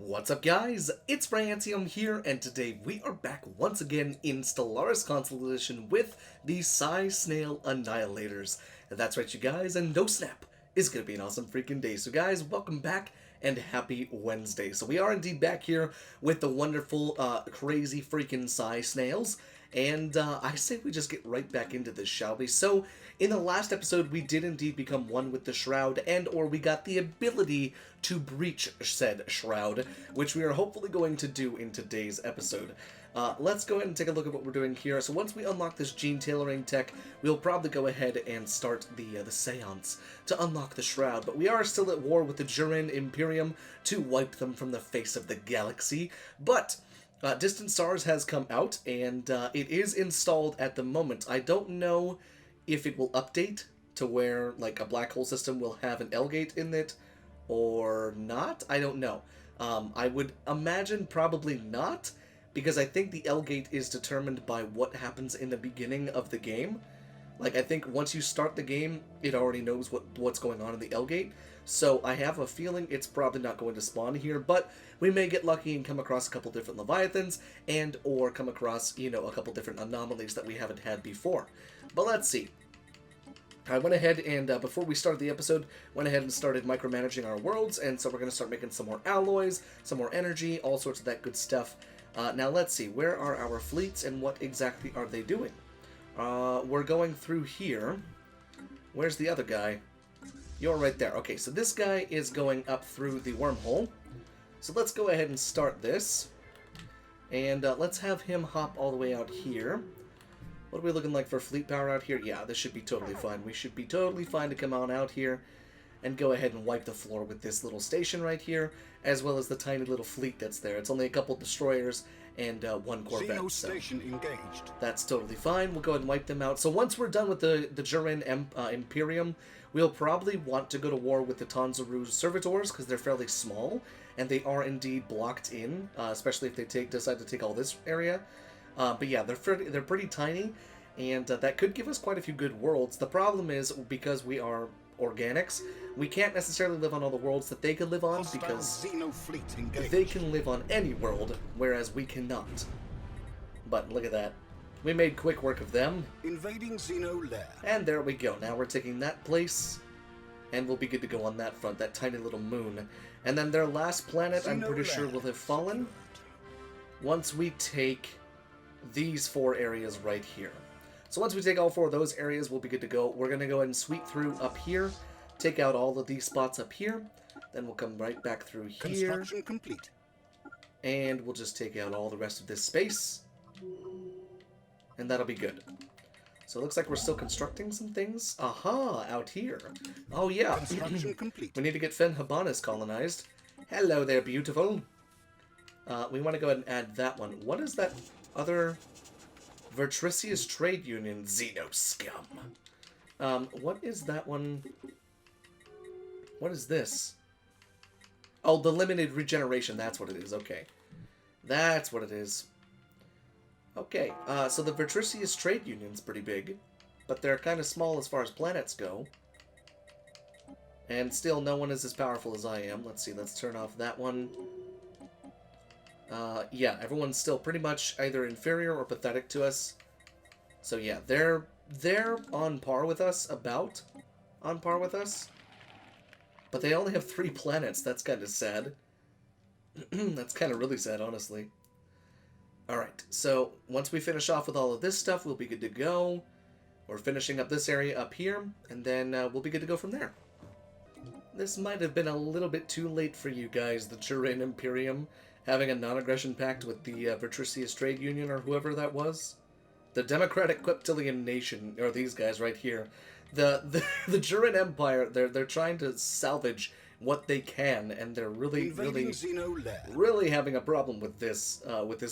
What's up, guys? It's Bryantium here, and today we are back once again in Stellaris Constellation with the Snail Annihilators. And that's right, you guys, and no snap is gonna be an awesome freaking day. So guys, welcome back and happy Wednesday. So we are indeed back here with the wonderful, crazy freaking Snails. And I say we just get right back into this, shall we? So, in the last episode, we did indeed become one with the Shroud, or we got the ability to breach said Shroud, which we are hopefully going to do in today's episode. Let's go ahead and take a look at what we're doing here. So once we unlock this gene tailoring tech, we'll probably go ahead and start the seance to unlock the Shroud. But we are still at war with the German Imperium to wipe them from the face of the galaxy. But Distant Stars has come out, and it is installed at the moment. I don't know if it will update to where, like, a black hole system will have an L-gate in it or not. I don't know. I would imagine probably not, because I think the L-gate is determined by what happens in the beginning of the game. Like, I think once you start the game, it already knows what's going on in the L-gate. So I have a feeling it's probably not going to spawn here, but we may get lucky and come across a couple different Leviathans and or come across, you know, a couple different anomalies that we haven't had before. But let's see. I went ahead and, before we started the episode, went ahead and started micromanaging our worlds, and so we're going to start making some more alloys, some more energy, all sorts of that good stuff. Now let's see, where are our fleets and what exactly are they doing? We're going through here. Where's the other guy? You're right there. Okay, so this guy is going up through the wormhole. So let's go ahead and start this. And let's have him hop all the way out here. What are we looking like for fleet power out here? Yeah, this should be totally fine. We should be totally fine to come on out here and go ahead and wipe the floor with this little station right here, as well as the tiny little fleet that's there. It's only a couple destroyers and one Corvette. So station engaged. that's totally fine. We'll go ahead and wipe them out. So once we're done with the German Imperium, we'll probably want to go to war with the Tanzaru servitors, because they're fairly small, and they are indeed blocked in, especially if they decide to take all this area. But yeah, they're pretty tiny, and that could give us quite a few good worlds. The problem is, because we are organics, we can't necessarily live on all the worlds that they can live on, because they can live on any world, whereas we cannot. But look at that. We made quick work of them. Invading Xeno lair. And there we go. Now we're taking that place, and we'll be good to go on that front, that tiny little moon. And then their last planet, I'm pretty sure, will have fallen once we take these 4 areas right here. So once we take all 4 of those areas, we'll be good to go. We're going to go ahead and sweep through up here, take out all of these spots up here, then we'll come right back through here. Construction complete. And we'll just take out all the rest of this space. And that'll be good. So it looks like we're still constructing some things. Aha, out here. Oh yeah. Construction complete. We need to get Fen Habanis colonized. Hello there, beautiful. We want to go ahead and add that one. What is that other... Vertricious Trade Union, Xeno scum. What is that one? What is this? Oh, the limited regeneration, that's what it is, okay. That's what it is. Okay, so the Vertricious Trade Union's pretty big, but they're kind of small as far as planets go. And still, no one is as powerful as I am. Let's see, let's turn off that one. Yeah, everyone's still pretty much either inferior or pathetic to us. So yeah, they're on par with us, about on par with us. But they only have 3 planets, that's kind of sad. That's kind of really sad, honestly. Alright, so once we finish off with all of this stuff, we'll be good to go. We're finishing up this area up here, and then we'll be good to go from there. This might have been a little bit too late for you guys, the German Imperium, having a non-aggression pact with the Vertricious Trade Union, or whoever that was. The Democratic Queptilian Nation, or these guys right here. The German Empire, they're trying to salvage what they can, and they're really having a problem with this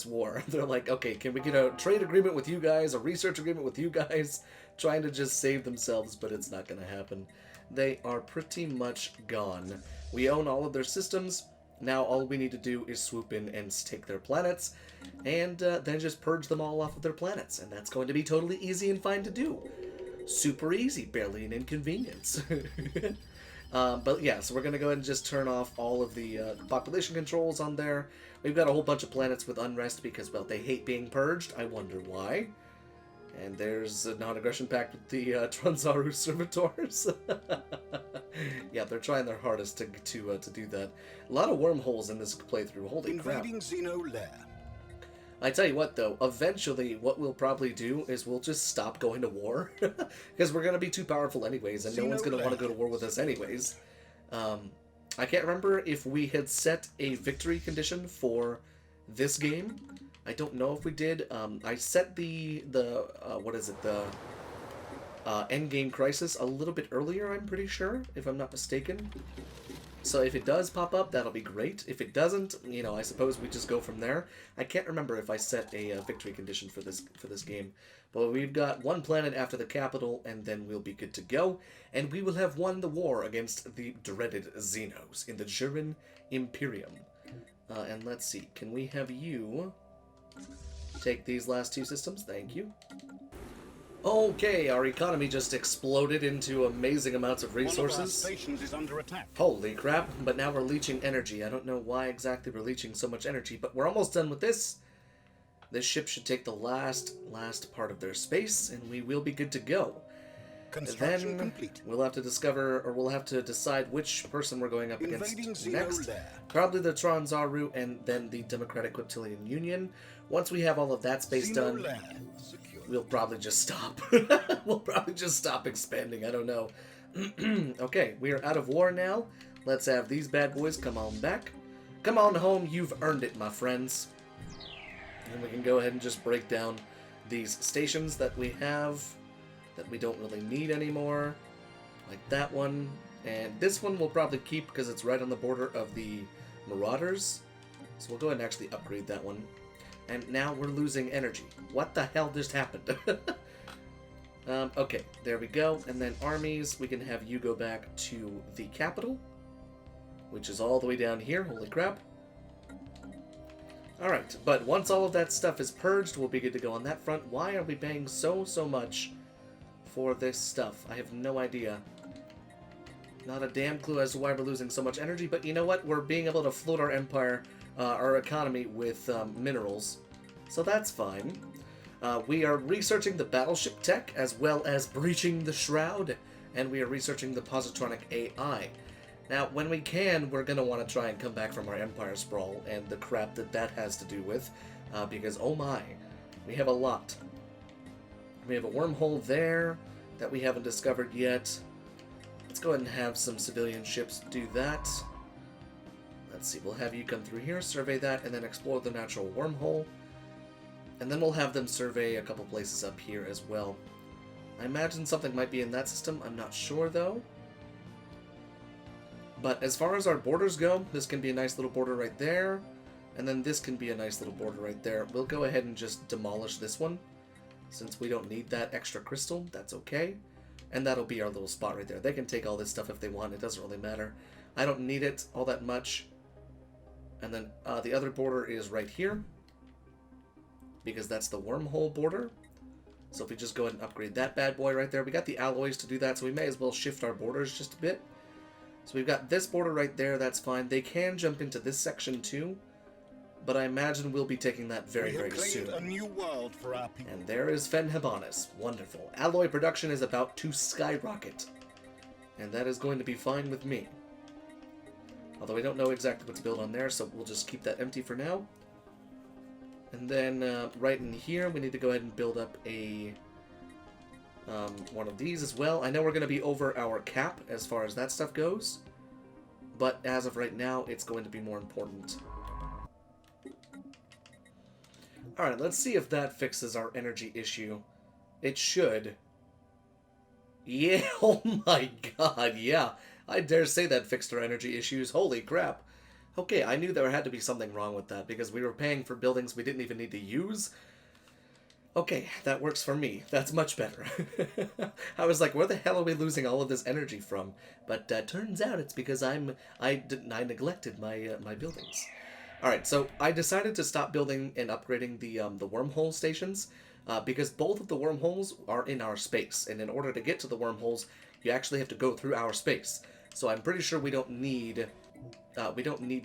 war. They're like, okay, can we get a trade agreement with you guys, a research agreement with you guys? Trying to just save themselves, but it's not going to happen. They are pretty much gone. We own all of their systems. Now all we need to do is swoop in and take their planets, and then just purge them all off of their planets, and that's going to be totally easy and fine to do. Super easy, barely an inconvenience. But yeah, so we're going to go ahead and just turn off all of the population controls on there. We've got a whole bunch of planets with unrest because, well, they hate being purged. I wonder why. And there's a non-aggression pact with the Transaru servitors. Yeah, they're trying their hardest to do that. A lot of wormholes in this playthrough. Holy crap. Invading Xeno lair. I tell you what, though, eventually what we'll probably do is we'll just stop going to war. Because we're going to be too powerful anyways, and no one's going to want to go to war with us anyways. I can't remember if we had set a victory condition for this game. I don't know if we did. I set the what is it, the endgame crisis a little bit earlier, I'm pretty sure, if I'm not mistaken. So if it does pop up, that'll be great. If it doesn't, you know, I suppose we just go from there. I can't remember if I set a victory condition for this game. But we've got one planet after the capital, and then we'll be good to go. And we will have won the war against the dreaded Xenos in the German Imperium. And let's see, can we have you take these last two systems? Thank you. Okay, our economy just exploded into amazing amounts of resources. One of our stations is under attack. Holy crap, but now we're leeching energy. I don't know why exactly we're leeching so much energy, but we're almost done with this. This ship should take the last part of their space, and we will be good to go. Construction Then complete. we'll have to discover, or we'll have to decide which person we're going up Invading against Xeno next. lair. Probably the Transaru and then the Democratic Quintilian Union. Once we have all of that space Xeno done, lair secured. we'll probably just stop. We'll probably just stop expanding. I don't know. Okay, we are out of war now. Let's have these bad boys come on back. Come on home. You've earned it, my friends. And we can go ahead and just break down these stations that we have that we don't really need anymore. Like that one. And this one we'll probably keep because it's right on the border of the Marauders. So we'll go ahead and actually upgrade that one. And now we're losing energy. What the hell just happened? Okay, there we go. And then armies, we can have you go back to the capital, which is all the way down here. Holy crap. Alright, but once all of that stuff is purged, we'll be good to go on that front. Why are we paying so much for this stuff? I have no idea. Not a damn clue as to why we're losing so much energy, but you know what? We're being able to float our empire, our economy with minerals, so that's fine. We are researching the battleship tech as well as breaching the Shroud, and we are researching the positronic AI. Now, when we can, we're going to want to try and come back from our empire sprawl and the crap that has to do with, because oh my, we have a lot. We have a wormhole there that we haven't discovered yet. Let's go ahead and have some civilian ships do that. Let's see, we'll have you come through here, survey that, and then explore the natural wormhole. And then we'll have them survey a couple places up here as well. I imagine something might be in that system. I'm not sure, though. But as far as our borders go, this can be a nice little border right there. And then this can be a nice little border right there. We'll go ahead and just demolish this one. Since we don't need that extra crystal, that's okay. And that'll be our little spot right there. They can take all this stuff if they want. It doesn't really matter. I don't need it all that much. And then the other border is right here, because that's the wormhole border. So if we just go ahead and upgrade that bad boy right there. We got the alloys to do that, so we may as well shift our borders just a bit. So we've got this border right there, that's fine. They can jump into this section too, but I imagine we'll be taking that very soon. A new world for our people. And there is Fenhabanis. Wonderful. Alloy production is about to skyrocket. And that is going to be fine with me. Although I don't know exactly what to build on there, so we'll just keep that empty for now. And then right in here, we need to go ahead and build up a one of these as well. I know we're going to be over our cap as far as that stuff goes, but as of right now, it's going to be more important. Alright, let's see if that fixes our energy issue. It should. Yeah, oh my god, yeah. I dare say that fixed our energy issues. Holy crap. Okay, I knew there had to be something wrong with that, because we were paying for buildings we didn't even need to use. Okay, that works for me. That's much better. I was like, where the hell are we losing all of this energy from? But turns out it's because I neglected my buildings. Alright, so I decided to stop building and upgrading the wormhole stations, because both of the wormholes are in our space, and in order to get to the wormholes, you actually have to go through our space. So I'm pretty sure we don't need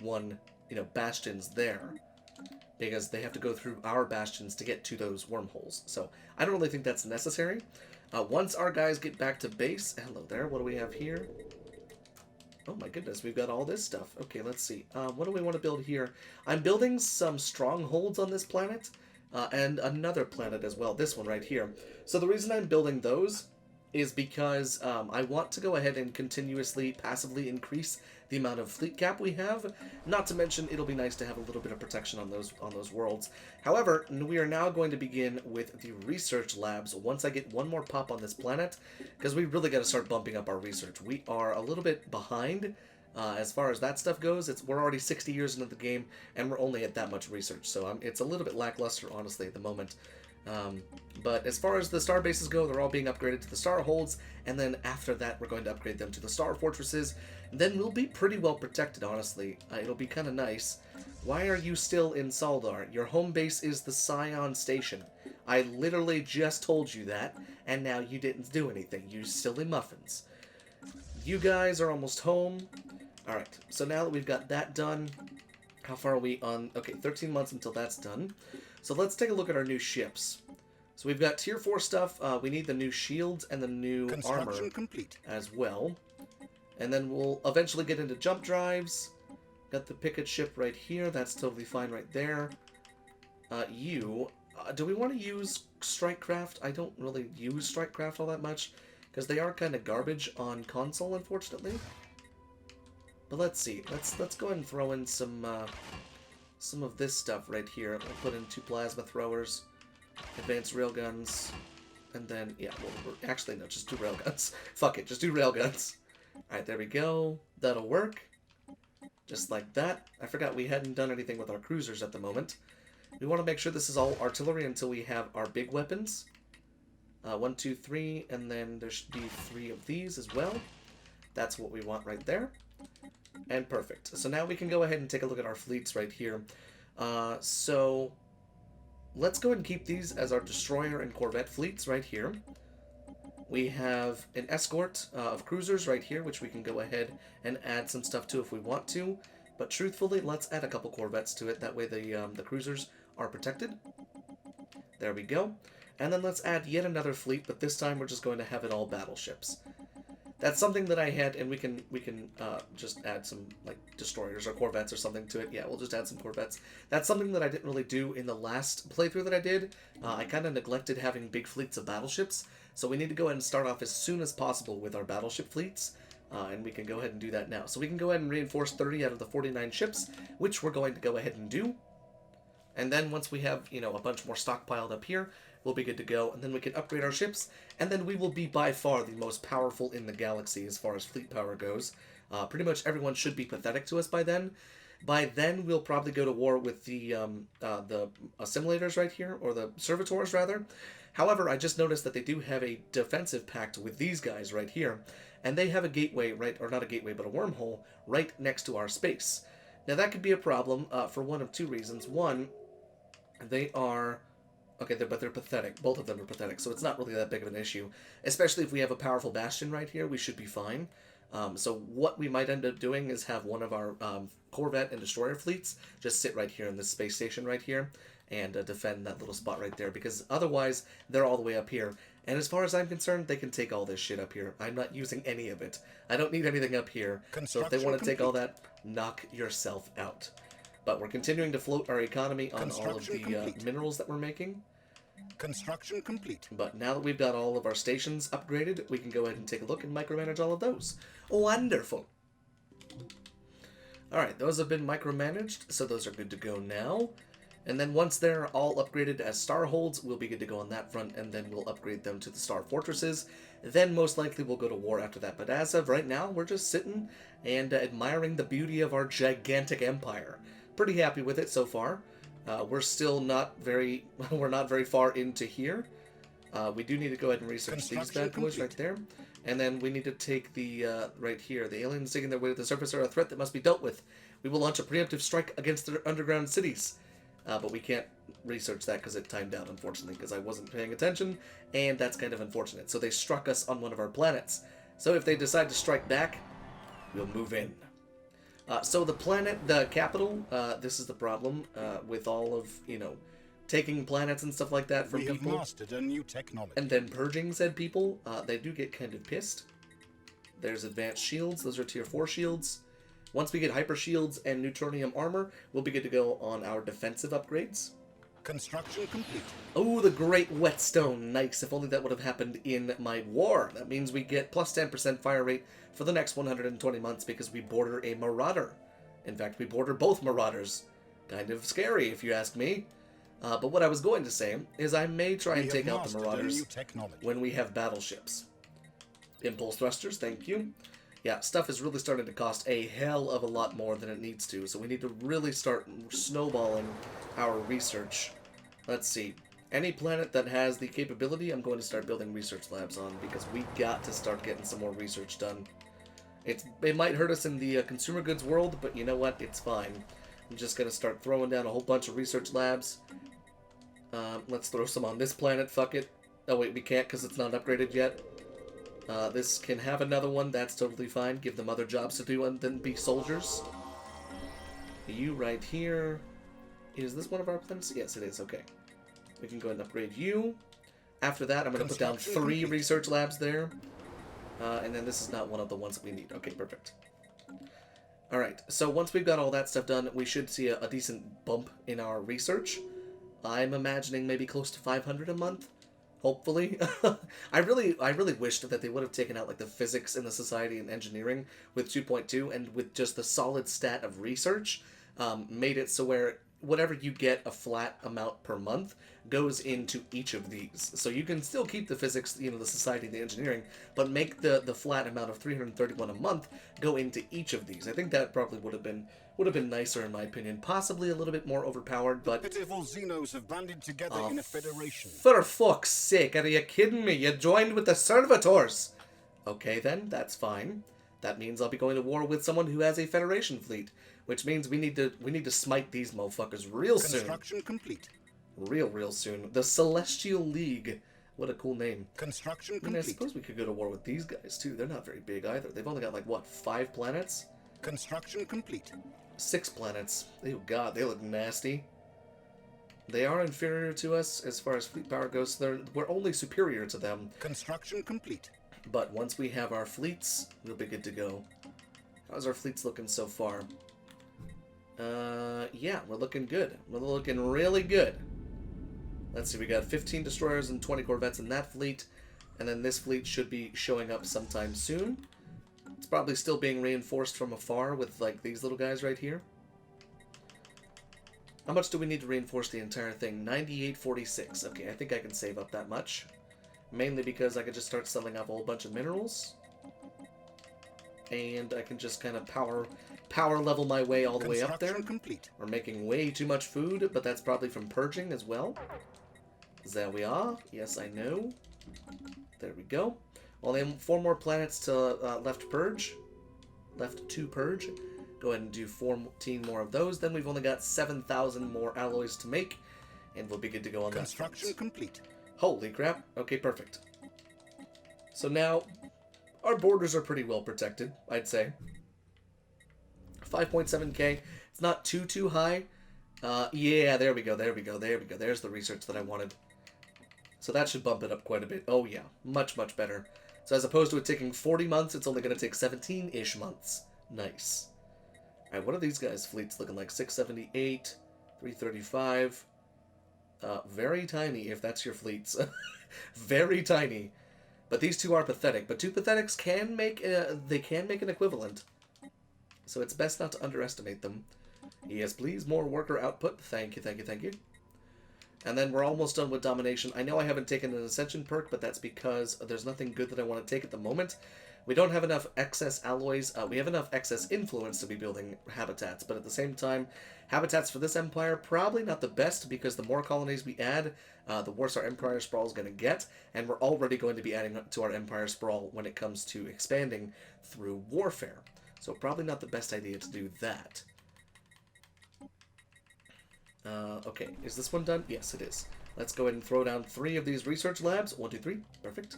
one, bastions there, because they have to go through our bastions to get to those wormholes. So I don't really think that's necessary. Once our guys get back to base, hello there, what do we have here? Oh my goodness, we've got all this stuff. Okay, let's see. What do we want to build here? I'm building some strongholds on this planet, and another planet as well, this one right here. So the reason I'm building those is because I want to go ahead and continuously, passively increase the amount of fleet cap we have. Not to mention, it'll be nice to have a little bit of protection on those worlds. However, we are now going to begin with the research labs once I get one more pop on this planet, because we really got to start bumping up our research. We are a little bit behind as far as that stuff goes. We're already 60 years into the game, and we're only at that much research, so it's a little bit lackluster, honestly, at the moment. But as far as the star bases go, they're all being upgraded to the star holds, and then after that we're going to upgrade them to the star fortresses. Then we'll be pretty well protected, honestly. It'll be kind of nice. Why are you still in Saldar? Your home base is the Scion Station. I literally just told you that, and now you didn't do anything, you silly muffins. You guys are almost home. Alright, so now that we've got that done, how far are we on? Okay, 13 months until that's done. So let's take a look at our new ships. So we've got tier 4 stuff. We need the new shields and the new armor complete as well. And then we'll eventually get into jump drives. Got the picket ship right here. That's totally fine right there. Do we want to use Strikecraft? I don't really use Strikecraft all that much, because they are kind of garbage on console, unfortunately. But let's see. Let's go ahead and throw in some of this stuff right here. We'll put in 2 plasma throwers, advanced railguns, and then, yeah, actually, no, just 2 railguns. Fuck it, just 2 railguns. Alright, there we go. That'll work. Just like that. I forgot we hadn't done anything with our cruisers at the moment. We want to make sure this is all artillery until we have our big weapons. 1, 2, 3, and then there should be 3 of these as well. That's what we want right there. And perfect. So now we can go ahead and take a look at our fleets right here. So let's go ahead and keep these as our destroyer and corvette fleets right here. We have an escort of cruisers right here, which we can go ahead and add some stuff to if we want to. But truthfully, let's add a couple corvettes to it. That way the cruisers are protected. There we go. And then let's add yet another fleet, but this time we're just going to have it all battleships. That's something that I had, and we can just add some, like, destroyers or corvettes or something to it. Yeah, we'll just add some corvettes. That's something that I didn't really do in the last playthrough that I did. I kind of neglected having big fleets of battleships, so we need to go ahead and start off as soon as possible with our battleship fleets, and we can go ahead and do that now. So we can go ahead and reinforce 30 out of the 49 ships, which we're going to go ahead and do. And then once we have, a bunch more stockpiled up here, we'll be good to go, and then we can upgrade our ships, and then we will be by far the most powerful in the galaxy as far as fleet power goes. Pretty much everyone should be pathetic to us by then. By then, we'll probably go to war with the assimilators right here, or the servitors, rather. However, I just noticed that they do have a defensive pact with these guys right here, and they have a gateway, right, or not a gateway, but a wormhole, right next to our space. Now, that could be a problem for one of 2 reasons. One, they are... Okay, but they're pathetic. Both of them are pathetic, so it's not really that big of an issue. Especially if we have a powerful bastion right here, we should be fine. So what we might end up doing is have one of our corvette and destroyer fleets just sit right here in this space station right here and defend that little spot right there, because otherwise they're all the way up here. And as far as I'm concerned, they can take all this shit up here. I'm not using any of it. I don't need anything up here. So if they want to take all that, knock yourself out. But we're continuing to float our economy on all of the minerals that we're making. Construction complete. But now that we've got all of our stations upgraded, we can go ahead and take a look and micromanage all of those. Wonderful. Alright, those have been micromanaged, so those are good to go now. And then once they're all upgraded as star holds, we'll be good to go on that front, and then we'll upgrade them to the star fortresses. Then most likely we'll go to war after that. But as of right now, we're just sitting and admiring the beauty of our gigantic empire. Pretty happy with it so far. We're still not very, we're not very far into here. We do need to go ahead and research these bad boys right there. And then we need to take the, right here, the aliens digging their way to the surface are a threat that must be dealt with. We will launch a preemptive strike against their underground cities. But we can't research that because it timed out, unfortunately, because I wasn't paying attention, and that's kind of unfortunate. So they struck us on one of our planets. So if they decide to strike back, we'll move in. So the planet, the capital, this is the problem with all of, you know, taking planets and stuff like that from We people. have mastered a new technology. And then purging said people. They do get kind of pissed. There's advanced shields. Those are tier 4 shields. Once we get hyper shields and neutronium armor, we'll be good to go on our defensive upgrades. Construction complete. Oh, the great whetstone. Nice. If only that would have happened in my war. That means we get plus 10% fire rate for the next 120 months because we border a marauder. In fact, we border both marauders. Kind of scary, if you ask me. But what I was going to say is I may try and take out the marauders when we have battleships. Impulse thrusters, thank you. Yeah, stuff is really starting to cost a hell of a lot more than it needs to, so we need to really start snowballing our research. Let's see. Any planet that has the capability, I'm going to start building research labs on, because we got to start getting some more research done. It might hurt us in the consumer goods world, but you know what? It's fine. I'm just going to start throwing down a whole bunch of research labs. Let's throw some on this planet, fuck it. Oh wait, we can't because it's not upgraded yet. This can have another one, that's totally fine. Give them other jobs to do and then be soldiers. You right here. Is this one of our planets? Yes, it is, okay. We can go ahead and upgrade you. After that, I'm going to put down 3 research labs there. And then this is not one of the ones that we need. Okay, perfect. Alright, so once we've got all that stuff done, we should see a decent bump in our research. I'm imagining maybe close to 500 a month. Hopefully. I really wished that they would have taken out like the physics and the society and engineering with 2.2 and with just the solid stat of research, made it so where whatever you get a flat amount per month goes into each of these. So you can still keep the physics, you know, the society, the engineering, but make the flat amount of 331 a month go into each of these. I think that probably would have been nicer in my opinion. Possibly a little bit more overpowered, but Pitiful Xenos have banded together in a federation. For fuck's sake, are you kidding me? You joined with the servitors. Okay then, that's fine. That means I'll be going to war with someone who has a Federation fleet, which means we need to smite these motherfuckers real soon. Construction complete. Real soon. The Celestial League. What a cool name. Construction I mean, I complete. suppose we could go to war with these guys too. They're not very big either. They've only got like what, 5 planets? Construction complete. 6 planets. Oh god, they look nasty. They are inferior to us as far as fleet power goes. We're only superior to them. Construction complete. But once we have our fleets, we'll be good to go. How's our fleets looking so far? Yeah, we're looking good. We're looking really good. Let's see, we got 15 destroyers and 20 corvettes in that fleet. And then this fleet should be showing up sometime soon. It's probably still being reinforced from afar with, like, these little guys right here. How much do we need to reinforce the entire thing? 9846. Okay, I think I can save up that much. Mainly because I can just start selling off a whole bunch of minerals. And I can just kind of power level my way all the way up there. Complete. We're making way too much food, but that's probably from purging as well. There we are. Yes, I know. There we go. Only 4 more planets to left to purge. Go ahead and do 14 more of those. Then we've only got 7,000 more alloys to make, and we'll be good to go on that. Construction complete. Holy crap. Okay, perfect. So now, our borders are pretty well protected, I'd say. 5.7k. It's not too high. Yeah, there we go. There's the research that I wanted. So that should bump it up quite a bit. Oh yeah, much better. So as opposed to it taking 40 months, it's only going to take 17-ish months. Nice. Alright, what are these guys' fleets looking like? 678, 335. Very tiny, if that's your fleets. Very tiny. But these two are pathetic. But 2 pathetics can make an equivalent. So it's best not to underestimate them. Yes, please, more worker output. Thank you. And then we're almost done with domination. I know I haven't taken an ascension perk, but that's because there's nothing good that I want to take at the moment. We don't have enough excess alloys. We have enough excess influence to be building habitats, but at the same time, habitats for this empire, probably not the best, because the more colonies we add, the worse our empire sprawl is going to get, and we're already going to be adding to our empire sprawl when it comes to expanding through warfare. So probably not the best idea to do that. Okay, is this one done? Yes, it is. Let's go ahead and throw down 3 of these research labs. 1, 2, 3. Perfect.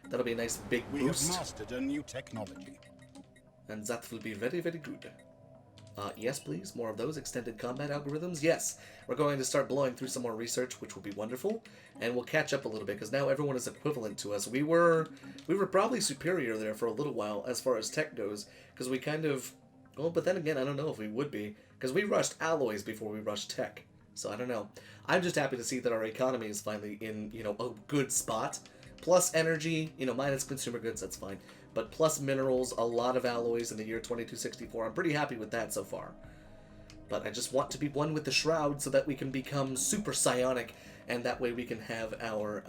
That'll be a nice big boost. We have mastered a new technology. And that will be very, very good. Yes, please. More of those extended combat algorithms. Yes, we're going to start blowing through some more research, which will be wonderful, and we'll catch up a little bit because now everyone is equivalent to us. We were probably superior there for a little while as far as tech goes, because we kind of, well, but then again, I don't know if we would be because we rushed alloys before we rushed tech. So I don't know. I'm just happy to see that our economy is finally in a good spot. Plus energy, minus consumer goods, that's fine. But plus minerals, a lot of alloys in the year 2264. I'm pretty happy with that so far. But I just want to be one with the Shroud so that we can become super psionic, and that way we can have our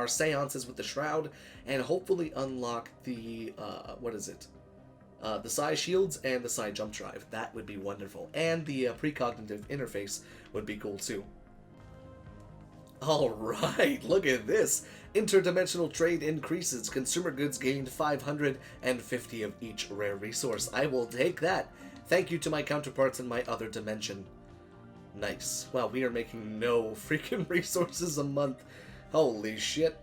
seances with the Shroud, and hopefully unlock the, the Psi shields and the Psi jump drive. That would be wonderful. And the precognitive interface would be cool too. Alright, look at this. Interdimensional trade increases. Consumer goods gained 550 of each rare resource. I will take that. Thank you to my counterparts in my other dimension. Nice. Wow, we are making no freaking resources a month. Holy shit.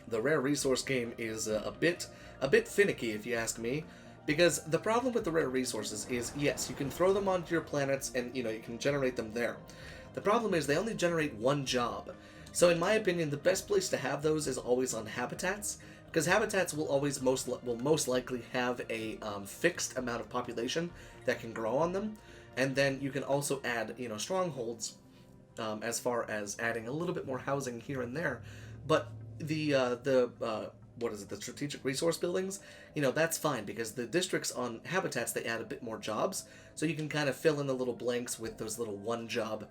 The rare resource game is a bit finicky, if you ask me. Because the problem with the rare resources is, yes, you can throw them onto your planets and, you can generate them there. The problem is they only generate one job. So in my opinion, the best place to have those is always on habitats, because habitats will always most likely have a fixed amount of population that can grow on them, and then you can also add strongholds as far as adding a little bit more housing here and there. But the strategic resource buildings, that's fine, because the districts on habitats, they add a bit more jobs, so you can kind of fill in the little blanks with those little one job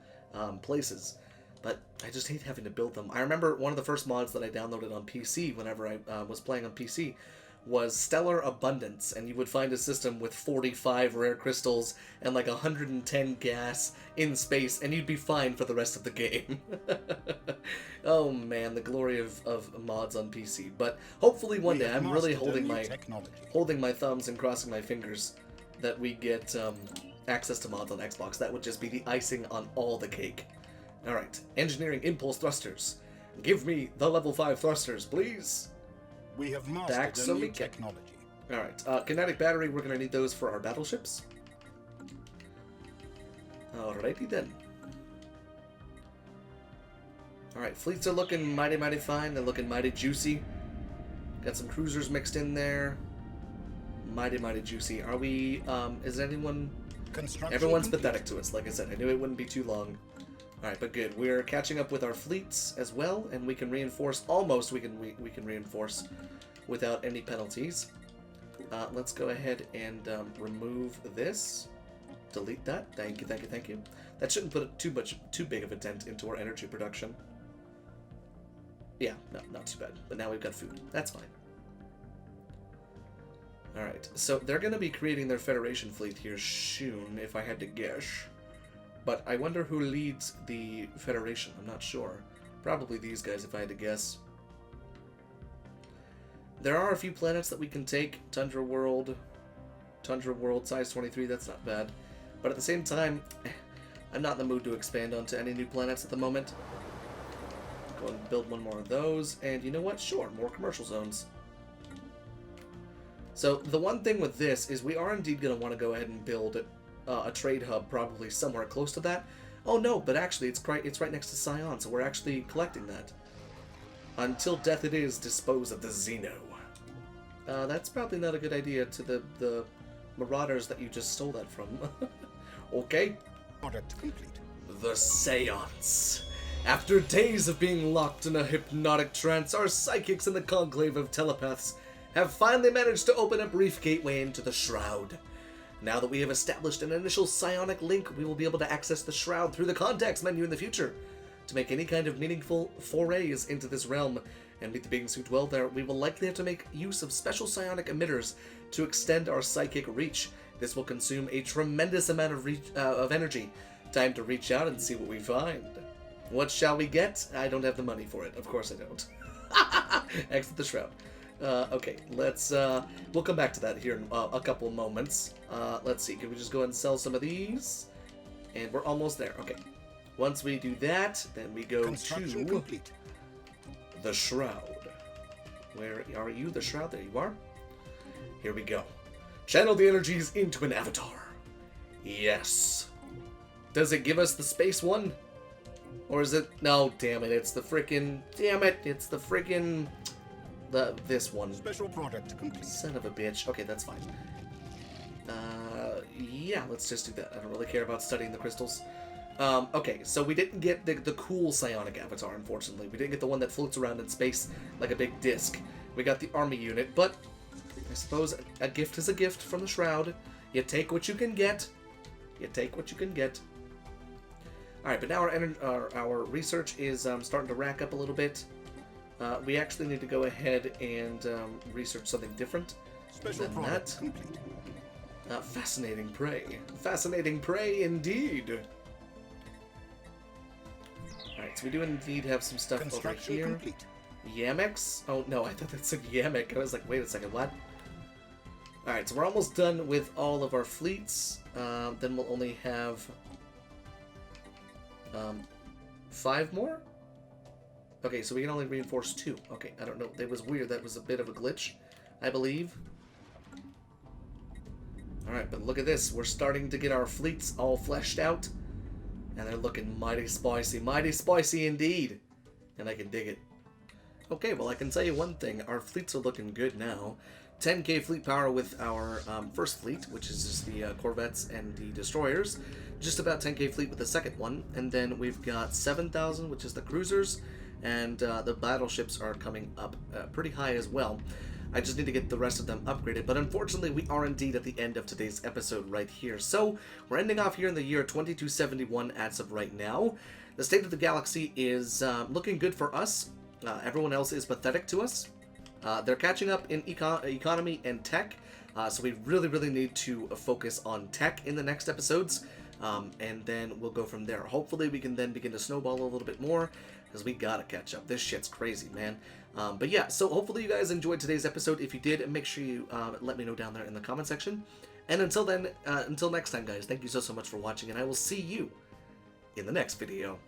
places. But I just hate having to build them. I remember one of the first mods that I downloaded on PC whenever I was playing on PC was Stellar Abundance, and you would find a system with 45 rare crystals and like 110 gas in space, and you'd be fine for the rest of the game. Oh man, the glory of mods on PC. But hopefully one day, I'm really holding my thumbs and crossing my fingers that we get access to mods on Xbox. That would just be the icing on all the cake. Alright, engineering impulse thrusters. Give me the level 5 thrusters, please. We have mastered a new technology. Alright, kinetic battery, we're going to need those for our battleships. Alrighty then. Alright, fleets are looking mighty, mighty fine. They're looking mighty juicy. Got some cruisers mixed in there. Mighty, mighty juicy. Are we, is anyone... Everyone's pathetic to us, like I said. I knew it wouldn't be too long. Alright, but good. We're catching up with our fleets as well, and we can reinforce, we can reinforce without any penalties. Let's go ahead and remove this. Delete that. Thank you, thank you, thank you. That shouldn't put too big of a dent into our energy production. Yeah, no, not too bad. But now we've got food. That's fine. Alright, so they're going to be creating their Federation fleet here soon, if I had to guess. But I wonder who leads the Federation. I'm not sure. Probably these guys, if I had to guess. There are a few planets that we can take. Tundra World, size 23, that's not bad. But at the same time, I'm not in the mood to expand onto any new planets at the moment. Go and build one more of those. And you know what? Sure, more commercial zones. So the one thing with this is we are indeed going to want to go ahead and build a trade hub probably somewhere close to that. Oh no, but actually it's right next to Scion, so we're actually collecting that. Until death it is, dispose of the Xeno. That's probably not a good idea to the marauders that you just stole that from. Okay. Product complete. The Seance. After days of being locked in a hypnotic trance, our psychics in the conclave of telepaths have finally managed to open a brief gateway into the Shroud. Now that we have established an initial psionic link, we will be able to access the Shroud through the context menu in the future. To make any kind of meaningful forays into this realm and meet the beings who dwell there, we will likely have to make use of special psionic emitters to extend our psychic reach. This will consume a tremendous amount of energy. Time to reach out and see what we find. What shall we get? I don't have the money for it. Of course I don't. Exit the Shroud. Okay, we'll come back to that here in a couple of moments. Let's see, can we just go ahead and sell some of these? And we're almost there, okay. Once we do that, then we go to complete. the Shroud. Where are you, the Shroud? There you are. Here we go. Channel the energies into an avatar. Yes. Does it give us the space one? Or is it... No, damn it. It's the frickin'... Damn it. It's the frickin'... This one. Special product complete. Son of a bitch. Okay, that's fine. Yeah, let's just do that. I don't really care about studying the crystals. Okay, so we didn't get the cool psionic avatar, unfortunately. We didn't get the one that floats around in space like a big disc. We got the army unit, but I suppose a gift is a gift from the Shroud. You take what you can get. You take what you can get. Alright, but now our research is starting to rack up a little bit. We actually need to go ahead and research something different than that. Complete. Fascinating prey. Fascinating prey indeed. Alright, so we do indeed have some stuff over here. Complete. Yamex? Oh, no, I thought that said Yamek. I was like, wait a second, what? Alright, so we're almost done with all of our fleets. Then we'll only have 5 more? Okay, so we can only reinforce 2. Okay, I don't know. That was weird. That was a bit of a glitch, I believe. Alright, but look at this. We're starting to get our fleets all fleshed out. And they're looking mighty spicy indeed. And I can dig it. Okay, well I can tell you one thing. Our fleets are looking good now. 10k fleet power with our first fleet, which is just the corvettes and the destroyers. Just about 10k fleet with the second one. And then we've got 7,000, which is the cruisers. And the battleships are coming up pretty high as well. I just need to get the rest of them upgraded, but unfortunately we are indeed at the end of today's episode right here. So, we're ending off here in the year 2271 as of right now. The state of the galaxy is looking good for us. Everyone else is pathetic to us. They're catching up in economy and tech, so we really need to focus on tech in the next episodes, and then we'll go from there. Hopefully we can then begin to snowball a little bit more, because we gotta catch up. This shit's crazy, man. But yeah, so hopefully you guys enjoyed today's episode. If you did, make sure you let me know down there in the comment section. And until then, until next time, guys, thank you so much for watching, and I will see you in the next video.